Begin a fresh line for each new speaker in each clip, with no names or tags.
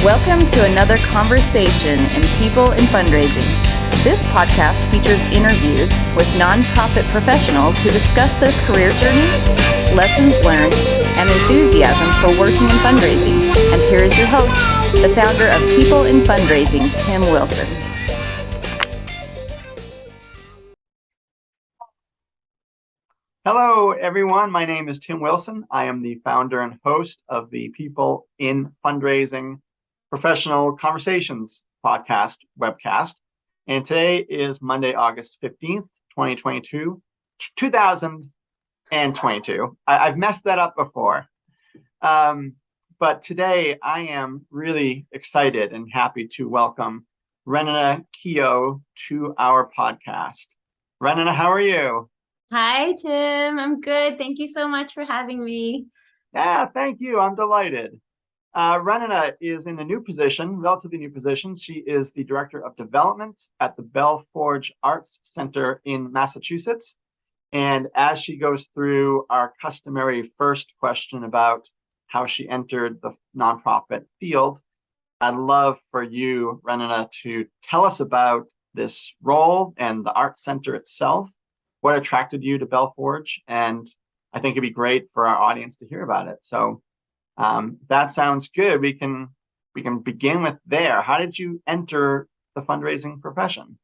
Welcome to another conversation in People in Fundraising. This podcast features interviews with nonprofit professionals who discuss their career journeys, lessons learned, and enthusiasm for working in fundraising. And here is your host, the founder of People in Fundraising, Tim Wilson.
Hello, everyone. My name is Tim Wilson. I am the founder and host of the People in Fundraising Professional Conversations podcast webcast. And today is Monday, August 15th, 2022. I've messed that up before. But today I am really excited and happy to welcome Renana Kehoe to our podcast. Renana, how are you?
Hi, Tim. I'm good. Thank you so much for having me.
Yeah, thank you. I'm delighted. Renana is in a new position, relatively new position. She is the Director of Development at the Bellforge Arts Center in Massachusetts. And as she goes through our customary first question about how she entered the nonprofit field, I'd love for you, Renana, to tell us about this role and the Arts Center itself, what attracted you to Bellforge, and I think it'd be great for our audience to hear about it. So that sounds good. We can begin with there. How did you enter the fundraising profession?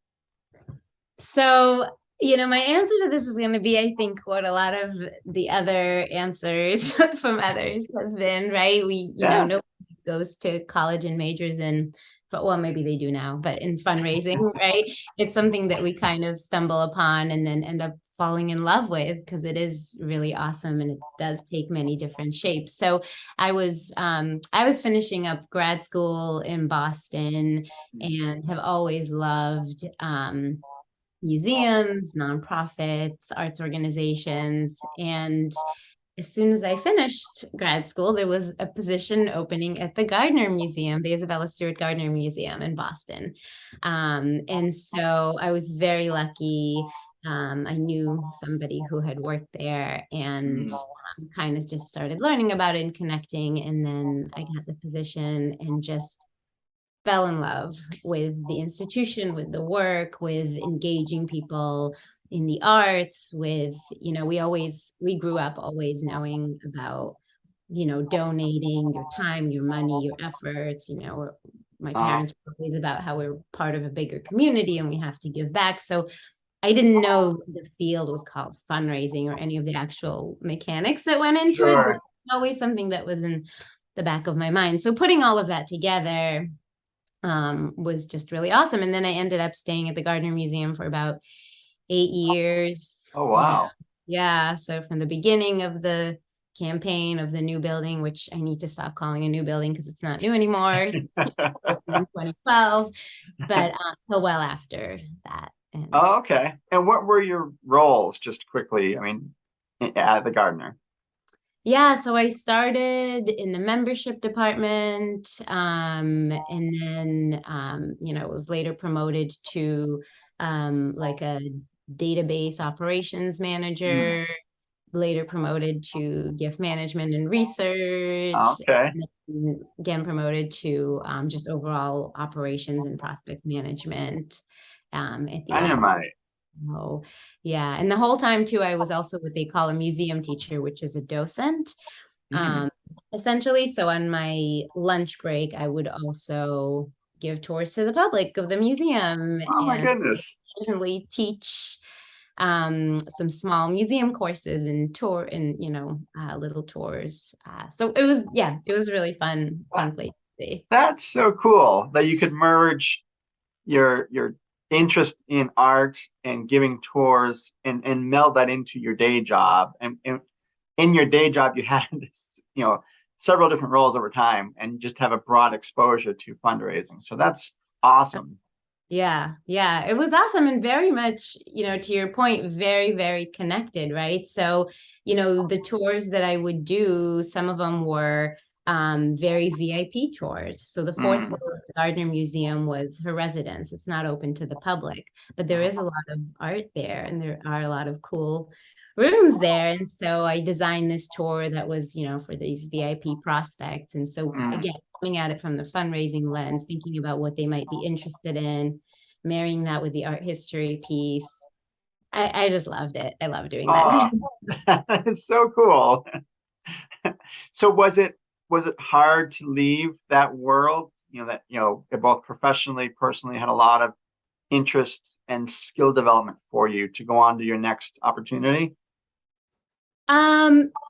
So, my answer to this is going to be, I think, what a lot of the other answers from others has been, right? Nobody goes to college and majors in, well, maybe they do now, but in fundraising, right? It's something that we kind of stumble upon and then end up falling in love with because it is really awesome and it does take many different shapes. So I was finishing up grad school in Boston and have always loved museums, nonprofits, arts organizations. And as soon as I finished grad school, there was a position opening at the Gardner Museum, the Isabella Stewart Gardner Museum in Boston. And so I was very lucky. I knew somebody who had worked there and kind of just started learning about it and connecting. And then I got the position and just fell in love with the institution, with the work, with engaging people in the arts, with, we grew up always knowing about, donating your time, your money, your efforts, my parents were always about how we're part of a bigger community and we have to give back. So I didn't know the field was called fundraising or any of the actual mechanics that went into it, but always something that was in the back of my mind. So putting all of that together was just really awesome. And then I ended up staying at the Gardner Museum for about 8 years.
Oh, wow.
Yeah. So from the beginning of the campaign of the new building, which I need to stop calling a new building because it's not new anymore, in 2012, but till well after that.
Okay. And what were your roles, just quickly, at the Gardner?
Yeah, so I started in the membership department, and then, was later promoted to like a database operations manager, later promoted to gift management and research,
okay.
And then again promoted to just overall operations and prospect management at the end. Oh, yeah. And the whole time, too, I was also what they call a museum teacher, which is a docent, essentially. So on my lunch break, I would also give tours to the public of the museum.
Oh, my goodness.
Really teach some small museum courses and little tours. So it was really fun place to see.
That's so cool that you could merge your interest in art and giving tours and meld that into your day job. And in your day job, you had several different roles over time and just have a broad exposure to fundraising. So that's awesome.
Yeah, it was awesome and very much, to your point, very, very connected, right? So, the tours that I would do, some of them were very VIP tours. So the fourth
Mm.
floor of the Gardner Museum was her residence. It's not open to the public, but there is a lot of art there, and there are a lot of cool rooms there. And so I designed this tour that was, for these VIP prospects. And so
Mm.
again, coming at it from the fundraising lens, thinking about what they might be interested in, marrying that with the art history piece. I just loved it. I love doing that.
Oh, it's so cool. So was it hard to leave that world? That both professionally, personally had a lot of interests and skill development for you to go on to your next opportunity.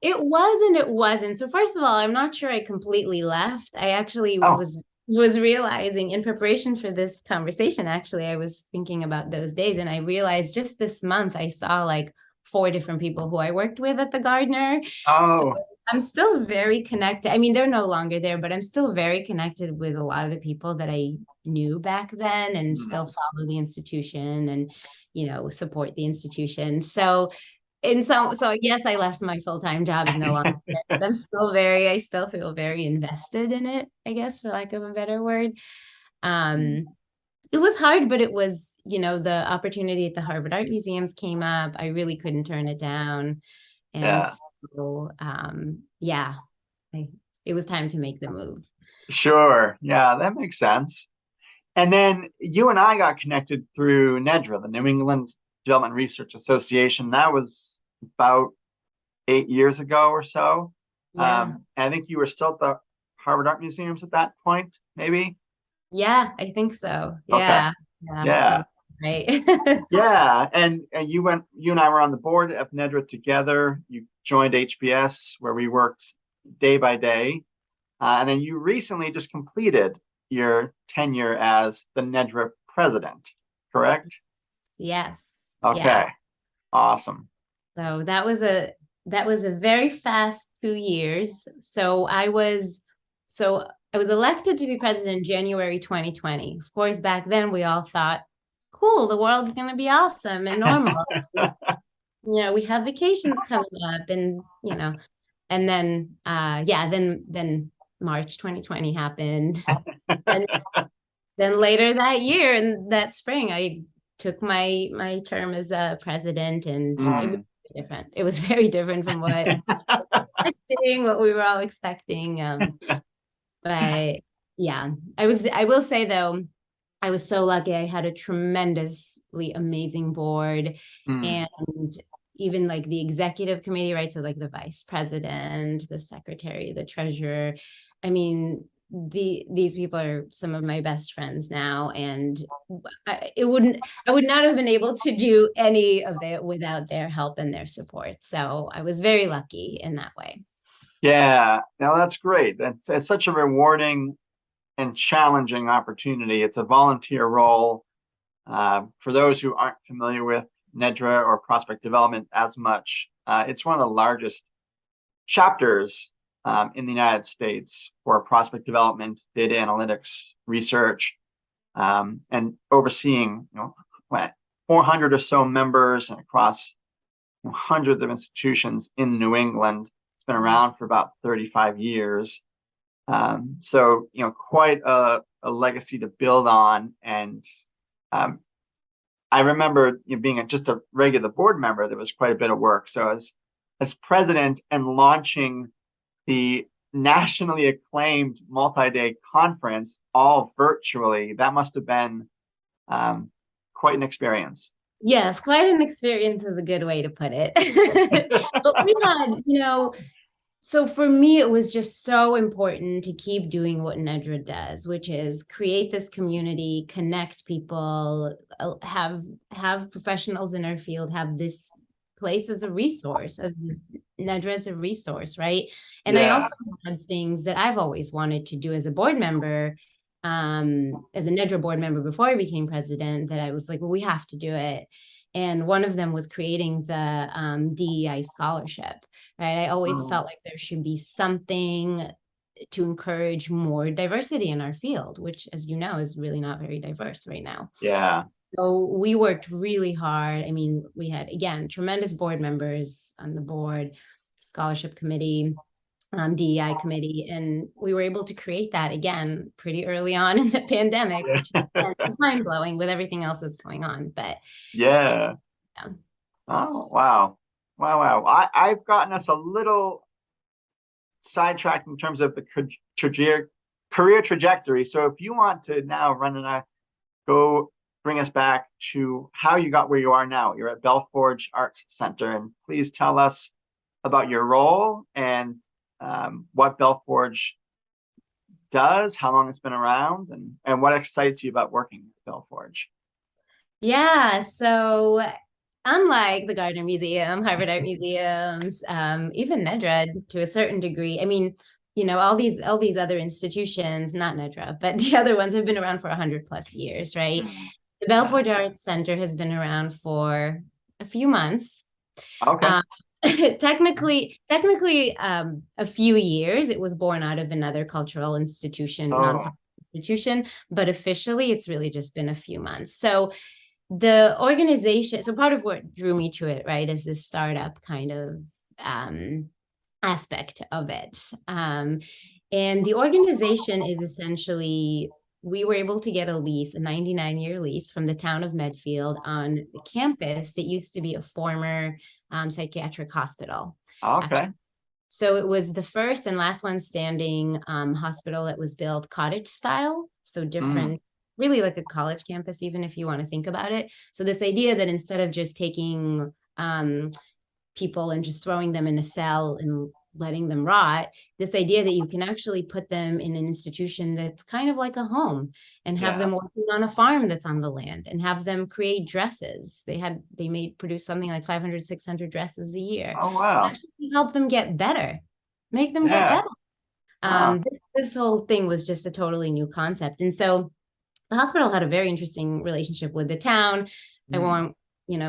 It was and it wasn't. So first of all, I'm not sure I completely left. I actually
Oh,
was realizing in preparation for this conversation, actually, I was thinking about those days, and I realized just this month I saw like 4 different people who I worked with at the Gardner. So
oh,
I'm still very connected. I mean, they're no longer there, but I'm still very connected with a lot of the people that I knew back then, and still follow the institution and, support the institution. So yes, I left my full-time job, is no longer there, but I still feel very invested in it, I guess, for lack of a better word. It was hard, but it was, the opportunity at the Harvard Art Museums came up. I really couldn't turn it down. And
yeah,
so, it was time to make the move.
sure. Yeah, that makes sense. And then you and I got connected through NEDRA, the New England Development Research Association. That was about 8 years ago or so.
Yeah.
And I think you were still at the Harvard Art Museums at that point, maybe?
Yeah, I think so.
Okay.
Yeah. Yeah.
Yeah.
Sounds right.
Yeah. And you and I were on the board of NEDRA together. You joined HBS where we worked day by day. And then you recently just completed your tenure as the NEDRA president, correct?
Yes.
Okay.
Yeah.
Awesome.
So that was a very fast 2 years. So I was elected to be president in January 2020. Of course, back then we all thought, cool, the world's going to be awesome and normal. We have vacations coming up, and and then then March 2020 happened. And then later that year, and that spring, I took my term as a president, and it was different. It was very different from what what we were all expecting. But yeah, I will say though, I was so lucky. I had a tremendously amazing board, and even like the executive committee, right? So like the vice president, the secretary, the treasurer. I mean, these people are some of my best friends now, and I would not have been able to do any of it without their help and their support. So I was very lucky in that way.
Yeah, now that's great. It's such a rewarding and challenging opportunity. It's a volunteer role. For those who aren't familiar with NEDRA or prospect development as much, it's one of the largest chapters in the United States for prospect development, data analytics, research, and overseeing 400 or so members and across hundreds of institutions in New England. It's been around for about 35 years. So, quite a legacy to build on. And I remember being just a regular board member, there was quite a bit of work. So as president and launching the nationally acclaimed multi-day conference all virtually, that must have been quite an experience.
Yes, quite an experience is a good way to put it. But we had, so for me, it was just so important to keep doing what NEDRA does, which is create this community, connect people, have professionals in our field, have this place as a resource, of this NEDRA as a resource, right? And I also had things that I've always wanted to do as a board member, as a NEDRA board member before I became president, that I was like, well, we have to do it. And one of them was creating the DEI Scholarship, right? I always felt like there should be something to encourage more diversity in our field, which, as you know, is really not very diverse right now.
Yeah.
So we worked really hard. I mean, we had, again, tremendous board members on the board, scholarship committee. DEI committee, and we were able to create that again pretty early on in the pandemic, which is mind blowing with everything else that's going on. But
Yeah.
yeah.
Oh, wow. Wow. I've gotten us a little sidetracked in terms of the career trajectory. So if you want to now, Renana, go bring us back to how you got where you are now. You're at Bellforge Arts Center, and please tell us about your role and what Bellforge does, how long it's been around, and what excites you about working at Bellforge.
Yeah, so unlike the Gardner Museum, Harvard Art Museums, even NEDRA to a certain degree, I mean, all these other institutions, not NEDRA, but the other ones have been around for 100+ years, right? The Bellforge Arts Center has been around for a few months.
Okay.
Technically, a few years. It was born out of another cultural institution, nonprofit institution, but officially it's really just been a few months. So the organization, so part of what drew me to it, right, is this startup kind of aspect of it. And the organization is essentially, we were able to get a lease, a 99-year lease from the town of Medfield on the campus that used to be a former psychiatric hospital.
Okay.
Actually. So it was the first and last one standing hospital that was built cottage style. So different, really like a college campus, even if you want to think about it. So this idea that instead of just taking people and just throwing them in a cell and letting them rot, this idea that you can actually put them in an institution that's kind of like a home and have them working on a farm that's on the land and have them create dresses. They produce something like 500, 600 dresses a year.
Oh, wow.
Actually help them get better, make them get better. This whole thing was just a totally new concept. And so the hospital had a very interesting relationship with the town. I won't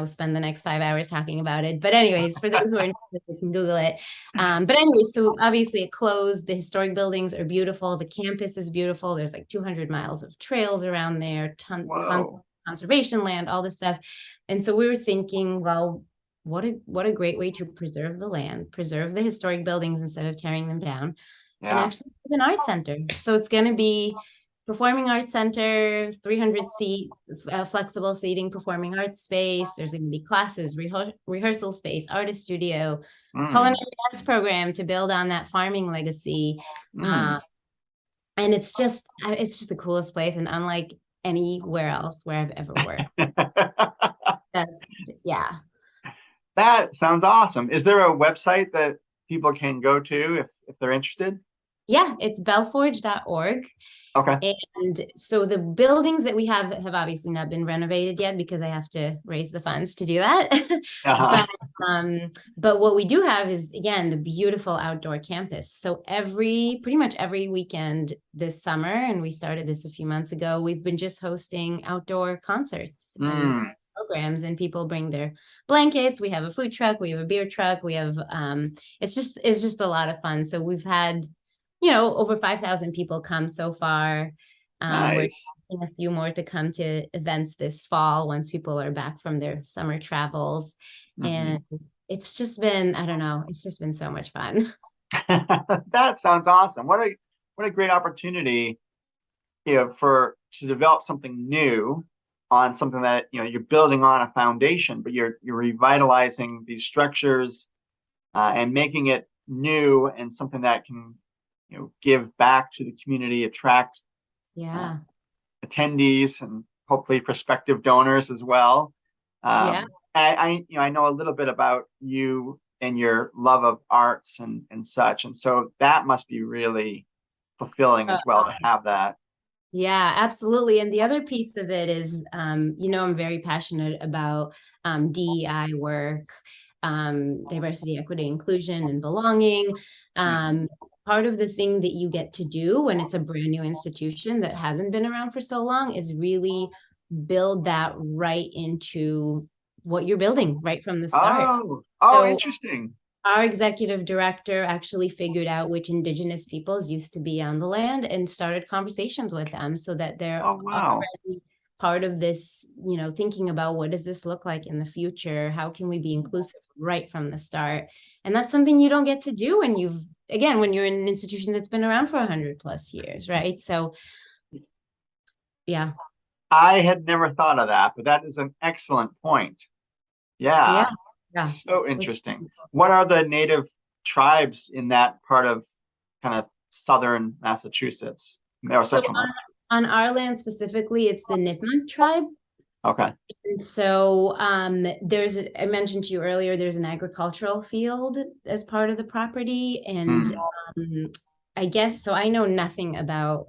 spend the next 5 hours talking about it. But anyways, for those who are interested, you can Google it. But anyways, so obviously it closed. The historic buildings are beautiful. The campus is beautiful. There's like 200 miles of trails around there, conservation land, all this stuff. And so we were thinking, well, what a great way to preserve the land, preserve the historic buildings instead of tearing them down, and actually have an art center. So it's going to be Performing Arts Center, 300 seat, flexible seating, performing arts space. There's going to be classes, rehearsal space, artist studio, culinary arts program to build on that farming legacy. And it's just the coolest place, and unlike anywhere else where I've ever worked.
That sounds awesome. Is there a website that people can go to if they're interested?
Yeah, it's bellforge.org.
Okay.
And so the buildings that we have obviously not been renovated yet because I have to raise the funds to do that. But what we do have is, again, the beautiful outdoor campus. So pretty much every weekend this summer, and we started this a few months ago, we've been just hosting outdoor concerts and programs, and people bring their blankets. We have a food truck, we have a beer truck, we have it's just a lot of fun. So we've had over 5,000 people come so far.
Nice.
We're expecting a few more to come to events this fall once people are back from their summer travels. And it's just been, I don't know, it's just been so much fun.
That sounds awesome. What a great opportunity, to develop something new on something that, you're building on a foundation, but you're revitalizing these structures and making it new and something that can give back to the community, attract attendees and hopefully prospective donors as well. I know a little bit about you and your love of arts and such, and so that must be really fulfilling as well to have that.
Yeah, absolutely. And the other piece of it is, I'm very passionate about DEI work, diversity, equity, inclusion, and belonging. Part of the thing that you get to do when it's a brand new institution that hasn't been around for so long is really build that right into what you're building right from the start.
So interesting.
Our executive director actually figured out which Indigenous peoples used to be on the land and started conversations with them so that they're already part of this, thinking about what does this look like in the future? How can we be inclusive right from the start? And that's something you don't get to do when you've again, when you're in an institution that's been around for 100+ years, right? So, yeah.
I had never thought of that, but that is an excellent point.
Yeah.
Yeah.
Yeah.
So interesting. What are the native tribes in that part of kind of southern Massachusetts or
So
central?
on our land specifically, it's the Nipmuc tribe.
Okay.
And so I mentioned to you earlier, there's an agricultural field as part of the property. And I guess, so I know nothing about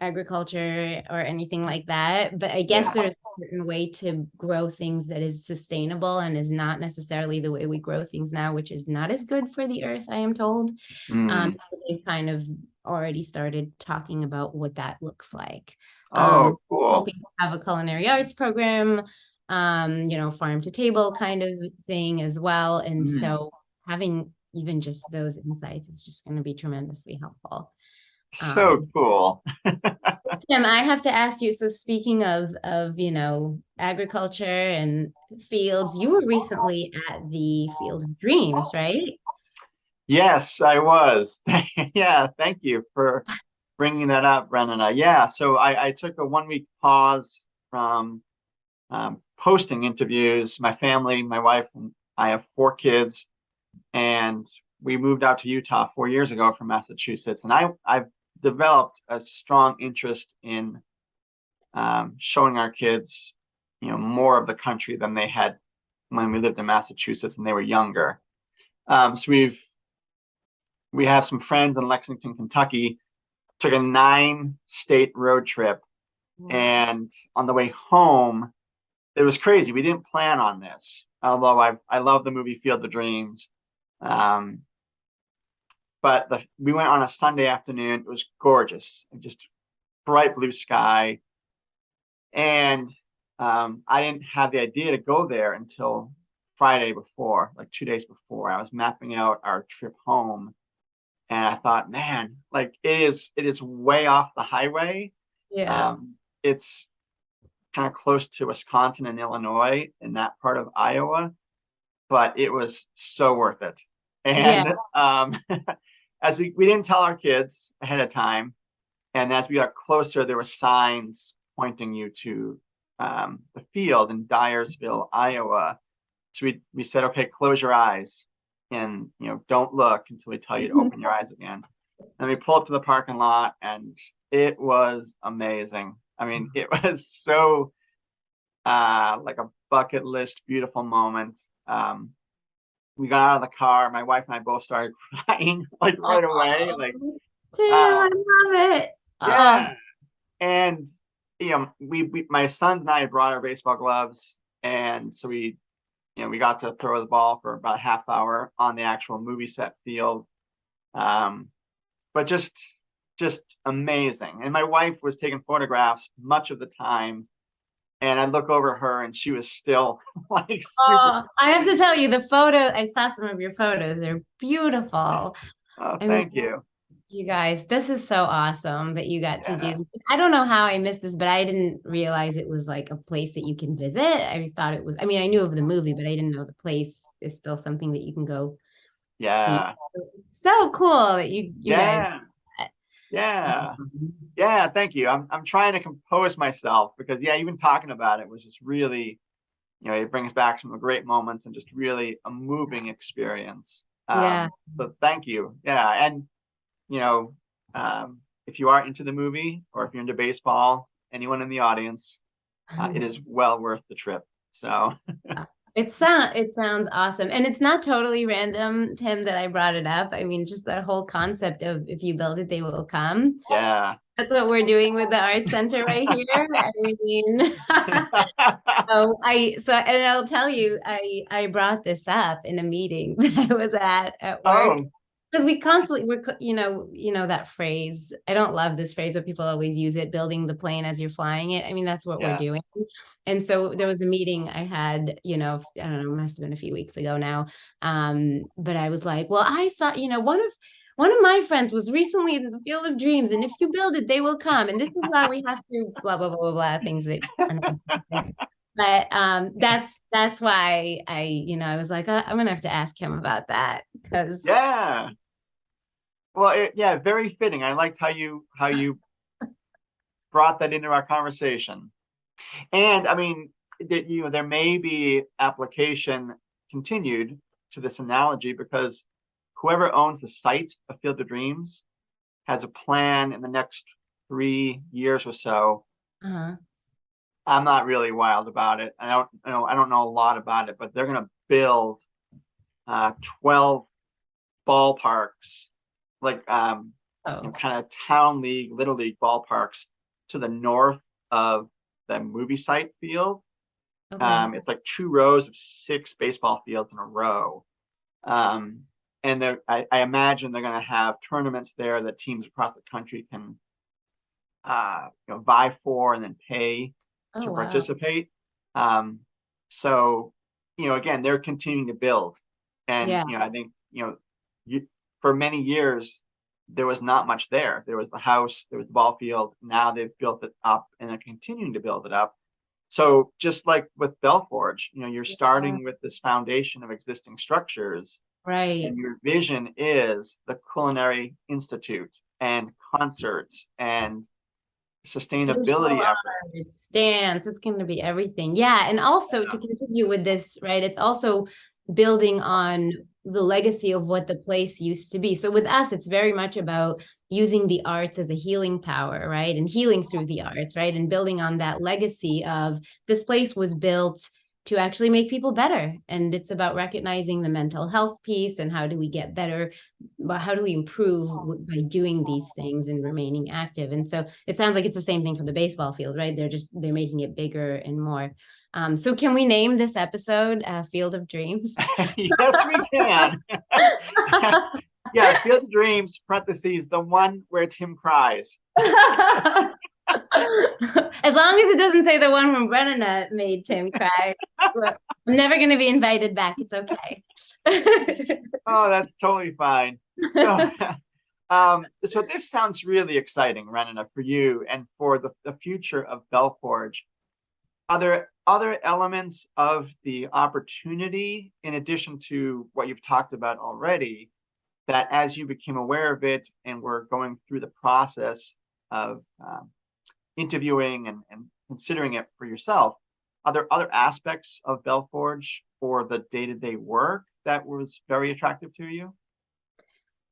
agriculture or anything like that, but I guess there's a certain way to grow things that is sustainable and is not necessarily the way we grow things now, which is not as good for the earth, I am told. They've kind of already started talking about what that looks like.
Oh, cool.
Hoping to have a culinary arts program, farm to table kind of thing as well. And so having even just those insights is just going to be tremendously helpful.
So cool.
Tim, I have to ask you, so speaking of agriculture and fields, you were recently at the Field of Dreams, right?
Yes, I was. Yeah, thank you for bringing that up, Renana. Yeah, so I took a 1-week pause from posting interviews. My family, my wife, and I have 4 kids, and we moved out to Utah 4 years ago from Massachusetts. And I've developed a strong interest in showing our kids, more of the country than they had when we lived in Massachusetts and they were younger. So we have some friends in Lexington, Kentucky. Took a 9-state road trip, and on the way home, it was crazy. We didn't plan on this, although I love the movie Field of Dreams. But we went on a Sunday afternoon. It was gorgeous, just bright blue sky. And I didn't have the idea to go there until Friday before, like 2 days before. I was mapping out our trip home, and I thought, man, like it is way off the highway.
Yeah.
It's kind of close to Wisconsin and Illinois in that part of Iowa, but it was so worth it. And as we didn't tell our kids ahead of time, and as we got closer, there were signs pointing you to the field in Dyersville, Iowa. So we said, okay, close your eyes and don't look until we tell you to open your eyes again. And we pulled up to the parking lot, and it was amazing. I mean, it was so like a bucket list, beautiful moment. We got out of the car. My wife and I both started crying like right away. Like,
Tim, I love it.
Yeah. And we my sons and I brought our baseball gloves, and so we got to throw the ball for about a half hour on the actual movie set field. But just amazing. And my wife was taking photographs much of the time, and I'd look over her and she was still like super.
I have to tell you, the photo, I saw some of your photos. They're beautiful.
Oh, thank you.
You guys, this is so awesome that you got to do this. I don't know how I missed this, but I didn't realize it was like a place that you can visit. I thought it was, I mean, I knew of the movie, but I didn't know the place is still something that you can go see. So cool that you guys.
Yeah, thank you. I'm trying to compose myself because even talking about it was just really, it brings back some great moments and just really a moving experience. So thank you. Yeah. And if you are into the movie or if you're into baseball, anyone in the audience, it is well worth the trip. So
it sounds awesome. And it's not totally random, Tim, that I brought it up. I mean, just that whole concept of if you build it, they will come.
Yeah.
That's what we're doing with the Arts Center right here. I mean, and I'll tell you, I brought this up in a meeting that I was at work. Because we constantly, that phrase, I don't love this phrase, but people always use it, building the plane as you're flying it. I mean, that's what we're doing. And so there was a meeting I had, I don't know, it must have been a few weeks ago now. But I was like, well, I saw, one of my friends was recently in the Field of Dreams, and if you build it, they will come. And this is why we have to blah, blah, blah, blah, blah, things that. But that's why I was like, I'm gonna have to ask him about that because
Well, yeah, very fitting. I liked how you brought that into our conversation. And I mean, there may be application continued to this analogy because whoever owns the site of Field of Dreams has a plan in the next 3 years or so.
Uh-huh.
I'm not really wild about it. I don't know a lot about it, but they're going to build 12 ballparks, like
Oh,
kind of town league, little league ballparks to the north of the movie site field.
okay.
It's like 2 rows of 6 baseball fields in a row. And I imagine they're going to have tournaments there that teams across the country can vie for and then pay
Oh,
to
wow.
participate. So, again, they're continuing to build. And,
Yeah.
I think, for many years, there was not much there. There was the house, there was the ball field. Now they've built it up and they're continuing to build it up. So just like with Bellforge, you're
Yeah.
starting with this foundation of existing structures,
Right.
and your vision is the Culinary Institute and concerts and
Visual
sustainability efforts.
arts, dance, it's going to be everything. Yeah. And also to continue with this, right? It's also building on the legacy of what the place used to be. So with us, it's very much about using the arts as a healing power, right? And healing through the arts, right? And building on that legacy of this place was built to actually make people better. And it's about recognizing the mental health piece and how do we get better, how do we improve by doing these things and remaining active. And so it sounds like it's the same thing for the baseball field, right? They're making it bigger and more. So can we name this episode Field of Dreams?
Yes, we can. Yeah, Field of Dreams, parentheses, the one where Tim cries.
As long as it doesn't say the one from Renana made Tim cry. I'm never going to be invited back. It's okay.
Oh, that's totally fine. So, so this sounds really exciting, Renana, for you and for the future of Bellforge. Are there other elements of the opportunity, in addition to what you've talked about already, that as you became aware of it and were going through the process of interviewing and considering it for yourself, are there other aspects of Bellforge or the day-to-day work that was very attractive to you?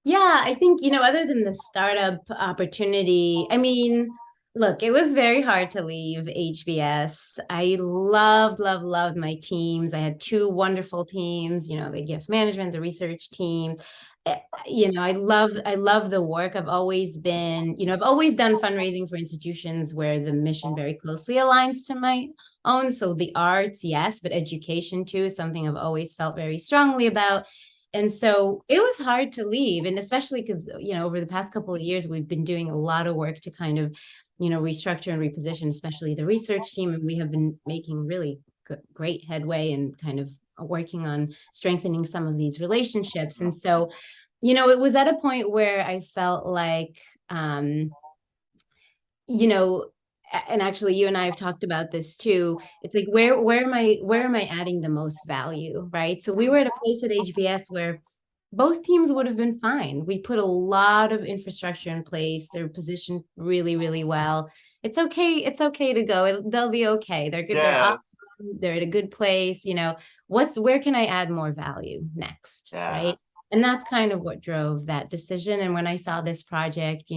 Yeah, I think, other than the startup opportunity, I mean, look, it was very hard to leave HBS. I loved, loved, loved my teams. I had two wonderful teams, the gift management, the research team. I love the work. I've always been, I've always done fundraising for institutions where the mission very closely aligns to my own. So the arts, yes, but education too is something I've always felt very strongly about. And so it was hard to leave. And especially because, over the past couple of years, we've been doing a lot of work to kind of, restructure and reposition, especially the research team. And we have been making really great headway and kind of working on strengthening some of these relationships. And so, it was at a point where I felt like, and actually you and I have talked about this too. It's like, where am I adding the most value, right? So we were at a place at HBS where both teams would have been fine. We put a lot of infrastructure in place. They're positioned really, really well. It's okay. It's okay to go. They'll be okay. They're good. They're
Yes.
up. They're at a good place. Where can I add more value next,
Yeah.
right? And that's kind of what drove that decision. And when I saw this project,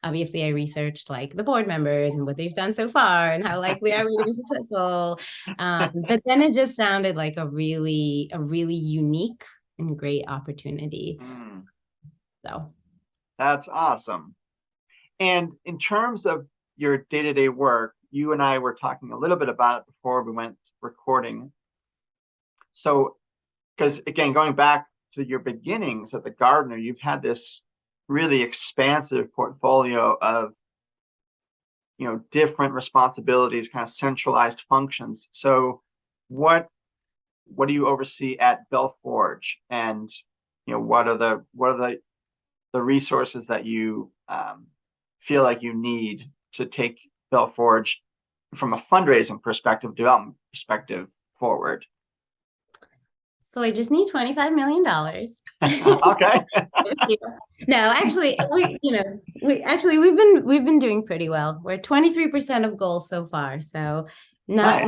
obviously I researched like the board members and what they've done so far and how likely are we to be successful. But then it just sounded like a really unique and great opportunity. So
That's awesome. And in terms of your day-to-day work, you and I were talking a little bit about it before we went recording. So, because again, going back to your beginnings at the Gardener, you've had this really expansive portfolio of different responsibilities, kind of centralized functions. So what do you oversee at Bellforge, and what are the resources that you feel like you need to take Bellforge from a fundraising perspective, development perspective forward?
So I just need $25 million.
Okay.
No, actually, we've been doing pretty well. We're 23% of goal so far. So
Nice.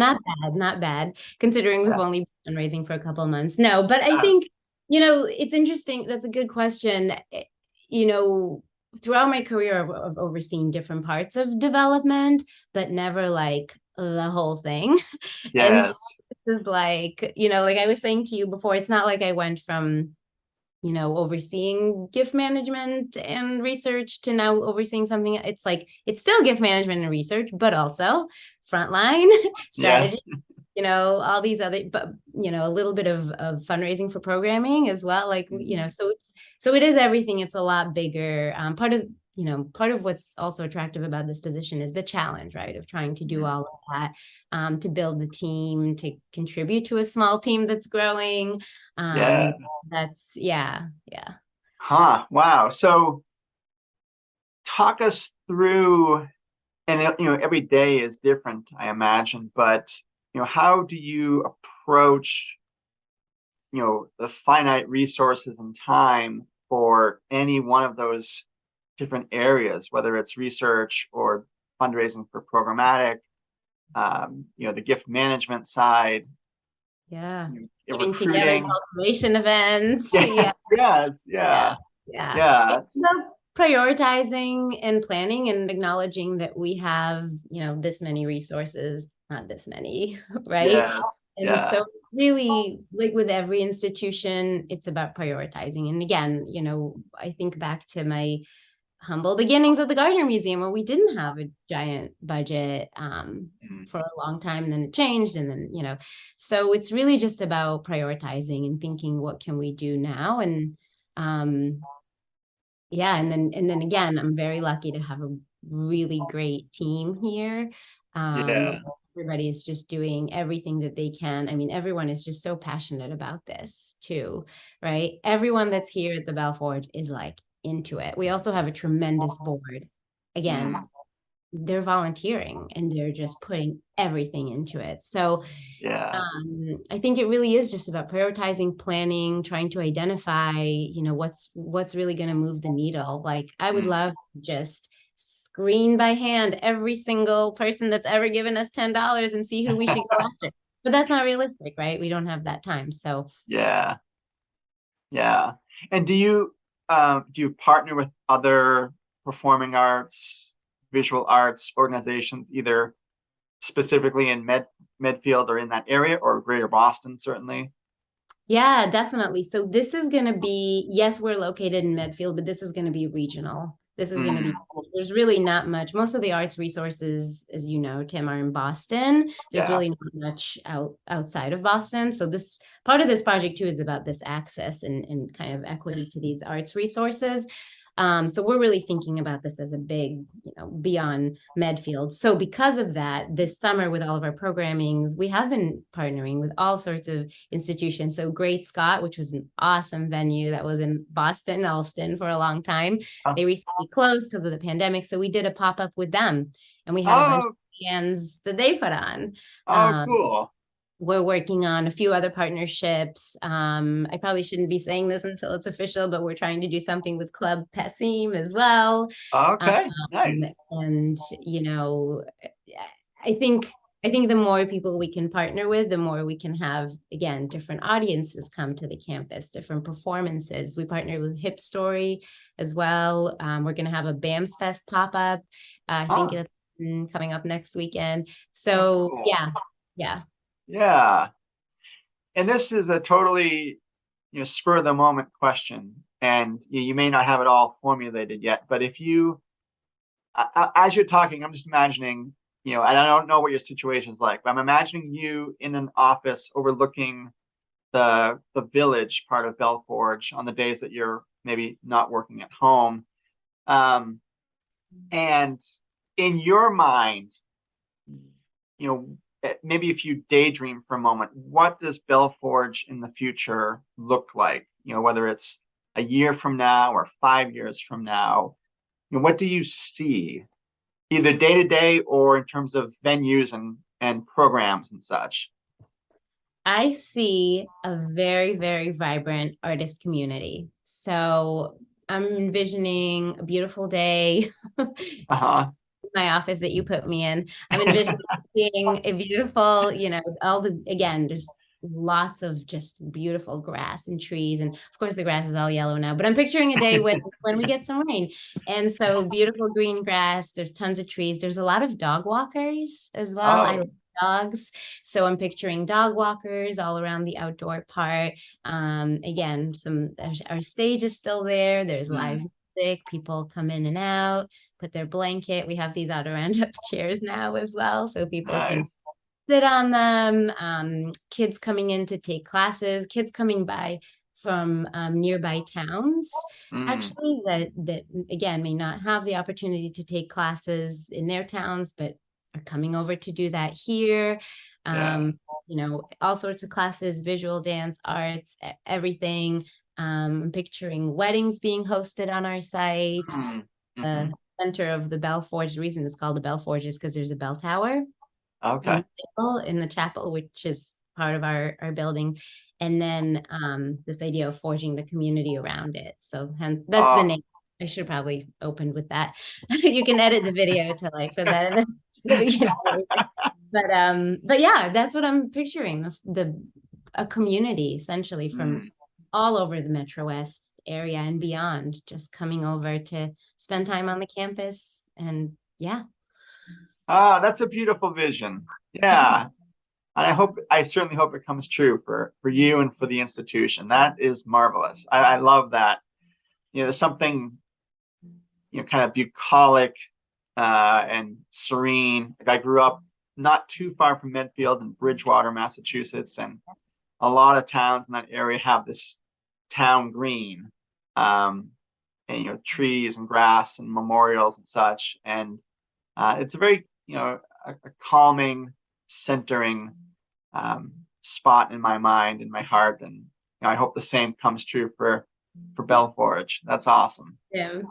not bad, considering we've
Yeah.
only been fundraising for a couple of months. No, but I think, it's interesting. That's a good question. Throughout my career, I've overseen different parts of development, but never like the whole thing. And so
Yes.
this is like, like I was saying to you before, it's not like I went from overseeing gift management and research to now overseeing something. It's like, it's still gift management and research, but also frontline strategy, all these other, but, a little bit of fundraising for programming as well. Like, so it is everything. It's a lot bigger. Part of what's also attractive about this position is the challenge, right? Of trying to do all of that, to build the team, to contribute to a small team that's growing.
Yeah.
Yeah.
Huh. Wow. So talk us through, and every day is different, I imagine, but how do you approach the finite resources and time for any one of those different areas, whether it's research or fundraising for programmatic, the gift management side,
Yeah. Putting together
recruiting.
cultivation events.
Yes, yes,
Yeah. It's about prioritizing and planning and acknowledging that we have, this many resources, not this many, right?
Yes,
And so really, like with every institution, it's about prioritizing. And again, I think back to my humble beginnings at the Gardner Museum, where we didn't have a giant budget for a long time, and then it changed, and then so it's really just about prioritizing and thinking, what can we do now? And and then again, I'm very lucky to have a really great team here. Everybody's just doing everything that they can. I mean, everyone is just so passionate about this too, right? Everyone that's here at the Bellforge is like into it. We also have a tremendous board. Again, they're volunteering and they're just putting everything into it. So I think it really is just about prioritizing, planning, trying to identify, what's really going to move the needle. Like, I would love to just screen by hand every single person that's ever given us $10 and see who we should go after. But that's not realistic, right? We don't have that time. So
yeah. And do you partner with other performing arts, visual arts organizations, either specifically in Medfield or in that area, or Greater Boston, certainly?
Yeah, definitely. So this is going to be, yes, we're located in Medfield, but this is going to be regional. This is going to be, there's really not much. Most of the arts resources, as you know, Tim, are in Boston. There's really not much outside of Boston. So this part of this project too is about this access and kind of equity to these arts resources. So we're really thinking about this as a big, beyond Medfield. So because of that, this summer with all of our programming, we have been partnering with all sorts of institutions. So Great Scott, which was an awesome venue that was in Boston, Allston for a long time. They recently closed because of the pandemic. So we did a pop-up with them, and we had a bunch of bands that they put on.
Cool.
We're working on a few other partnerships. I probably shouldn't be saying this until it's official, but we're trying to do something with Club Pessim as well.
Okay, nice.
And I think the more people we can partner with, the more we can have, again, different audiences come to the campus, different performances. We partner with Hip Story as well. We're going to have a BAMS Fest pop-up. I think it's coming up next weekend. So
cool.
Yeah.
And this is a totally, spur of the moment question, and you may not have it all formulated yet, but if you, as you're talking, I'm just imagining, and I don't know what your situation is like, but I'm imagining you in an office overlooking the village part of Bellforge on the days that you're maybe not working at home. And in your mind, maybe if you daydream for a moment, what does Bellforge in the future look like? Whether it's a year from now or 5 years from now, what do you see, either day to day or in terms of venues and programs and such?
I see a very, very vibrant artist community. So I'm envisioning a beautiful day.
Uh-huh.
My office that you put me in. I'm envisioning seeing a beautiful, again, there's lots of just beautiful grass and trees. And of course the grass is all yellow now, but I'm picturing a day when we get some rain. And so beautiful green grass, there's tons of trees. There's a lot of dog walkers as well. I
Oh,
love dogs. So I'm picturing dog walkers all around the outdoor part. Again, our stage is still there. There's live music, people come in and out, put their blanket. We have these Adirondack chairs now as well, so people can
nice.
sit on them. Kids coming in to take classes, kids coming by from nearby towns,
Mm,
actually, that again may not have the opportunity to take classes in their towns, but are coming over to do that here.
yeah.
All sorts of classes, visual dance, arts, everything. I'm picturing weddings being hosted on our site.
Mm,
The
mhm.
center of the Bellforge, the reason it's called the Bellforge is because there's a bell tower
Okay.
in the chapel, which is part of our building. And then this idea of forging the community around it. So that's the
Oh,
name. I should probably open with that. You can edit the video to like put that in the beginning. But yeah, that's what I'm picturing. A community essentially from
mm.
all over the Metro West area and beyond, just coming over to spend time on the campus. And yeah.
Ah, that's a beautiful vision. Yeah. And I certainly hope it comes true for you and for the institution. That is marvelous. I love that. There's something, kind of bucolic and serene. Like I grew up not too far from Medfield in Bridgewater, Massachusetts, and a lot of towns in that area have this town green, and trees and grass and memorials and such. And it's a very a calming, centering spot in my mind, in my heart, and I hope the same comes true for Bellforge. That's awesome.
Yeah.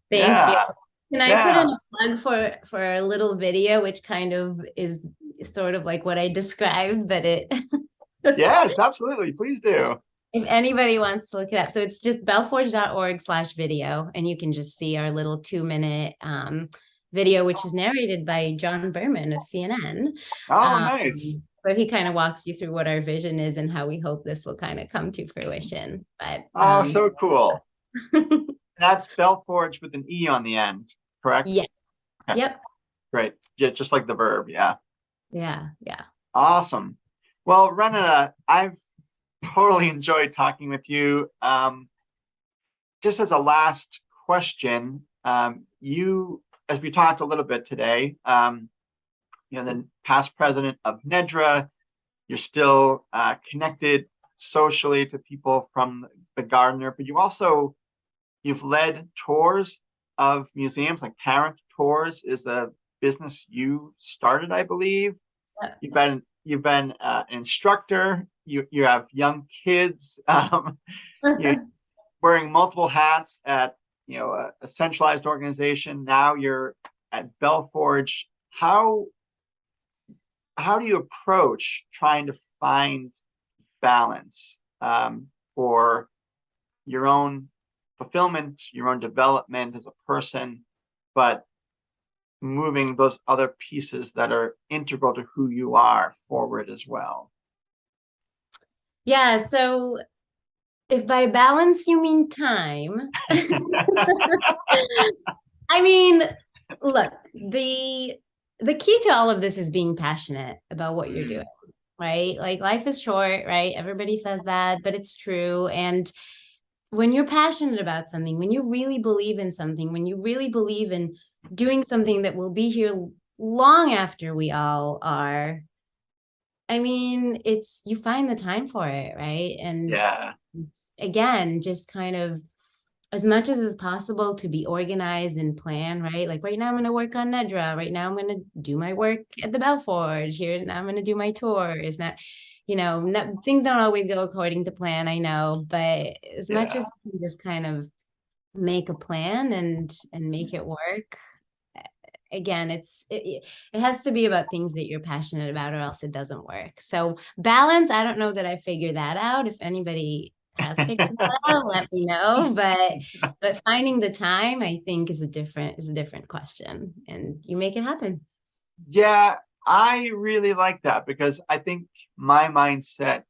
Thank you.
Yeah,
Can I put in
yeah,
a plug for a little video, which kind of is sort of like what I described, but
yes, absolutely. Please do.
if anybody wants to look it up. So it's just bellforge.org/video, and you can just see our little 2-minute video, which is narrated by John Berman of CNN.
Oh, nice.
But he kind of walks you through what our vision is and how we hope this will kind of come to fruition. But
Oh, so cool. That's Bellforge with an E on the end, correct?
yeah,
Okay,
yep,
great. Yeah, just like the verb. Yeah.
yeah.
Awesome. Well, Renana, I've totally enjoyed talking with you. Just as a last question, as we talked a little bit today, the past president of NEDRA, you're still connected socially to people from the Gardner, but you've led tours of museums, like Parent Tours is a business you started, I believe. You've been an instructor. You have young kids. You're wearing multiple hats at a centralized organization. Now you're at Bellforge. How do you approach trying to find balance for your own fulfillment, your own development as a person, but moving those other pieces that are integral to who you are forward as well?
Yeah, so if by balance you mean time, I mean, look, the key to all of this is being passionate about what you're doing, right? Like life is short, right? Everybody says that, but it's true. And when you're passionate about something, when you really believe in something, when you really believe in doing something that will be here long after we all are, I mean, you find the time for it, right? And
Yeah.
again, just kind of as much as is possible to be organized and plan, right? Like right now I'm going to work on NEDRA. Right now I'm going to do my work at the Bellforge. Here now I'm going to do my tours. Things don't always go according to plan, I know, but as much as you just kind of make a plan and make it work, again, it has to be about things that you're passionate about, or else it doesn't work. So balance, I don't know that I figured that out. If anybody has figured that out, let me know. But finding the time, I think, is a different question, and you make it happen.
Yeah, I really like that because I think my mindset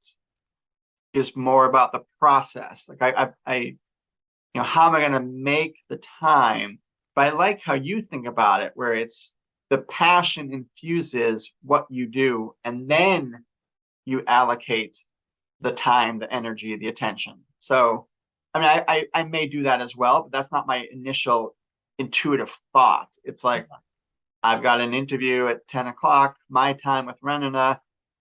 is more about the process. Like how am I going to make the time? But I like how you think about it, where it's the passion infuses what you do, and then you allocate the time, the energy, the attention. So, I mean, I may do that as well, but that's not my initial intuitive thought. It's like, I've got an interview at 10 o'clock, my time with Renana.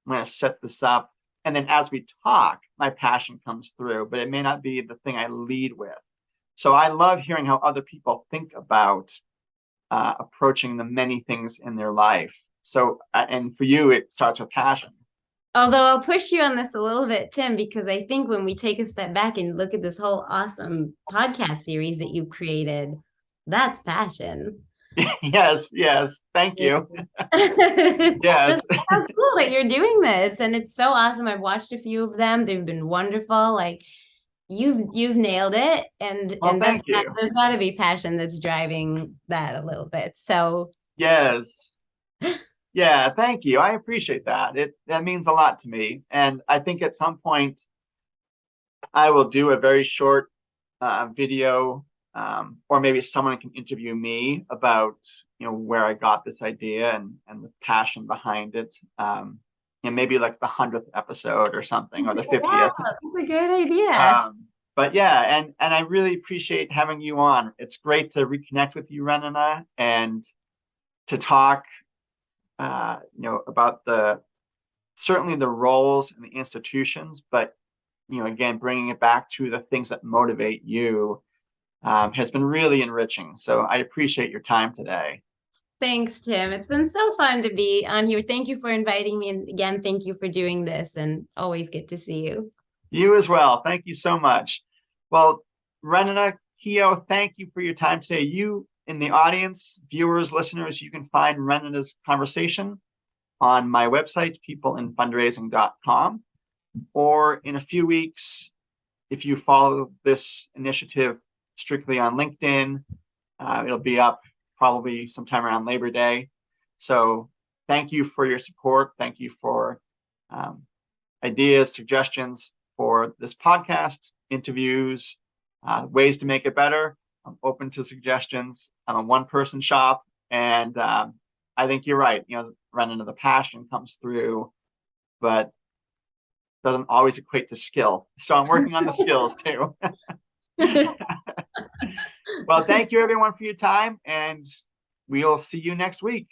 I'm going to set this up. And then as we talk, my passion comes through, but it may not be the thing I lead with. So I love hearing how other people think about approaching the many things in their life. So, and for you, it starts with passion.
Although I'll push you on this a little bit, Tim, because I think when we take a step back and look at this whole awesome podcast series that you've created, that's passion.
Yes. Thank you. Yes.
It's so cool that you're doing this, and it's so awesome. I've watched a few of them. They've been wonderful. Like you've nailed it, and
Thank you.
There's got to be passion that's driving that a little bit. So
yes. Yeah, thank you. I appreciate that. That means a lot to me. And I think at some point I will do a very short video, or maybe someone can interview me about where I got this idea and the passion behind it. Maybe like the 100th episode or something, or the 50th.
Yeah, that's a great idea.
But yeah, and I really appreciate having you on. It's great to reconnect with you, Renana, and to talk about certainly the roles and the institutions, but again, bringing it back to the things that motivate you has been really enriching. So I appreciate your time today.
Thanks, Tim. It's been so fun to be on here. Thank you for inviting me. And again, thank you for doing this, and always good to see you.
You as well. Thank you so much. Well, Renana Kehoe, thank you for your time today. You in the audience, viewers, listeners, you can find Renana's conversation on my website, peopleinfundraising.com, or in a few weeks, if you follow this initiative strictly on LinkedIn, it'll be up probably sometime around Labor Day. So thank you for your support. Thank you for ideas, suggestions for this podcast, interviews, ways to make it better. I'm open to suggestions. I'm a one-person shop, and I think you're right. Renana, the passion comes through, but doesn't always equate to skill. So I'm working on the skills too. Well, thank you everyone for your time, and we'll see you next week.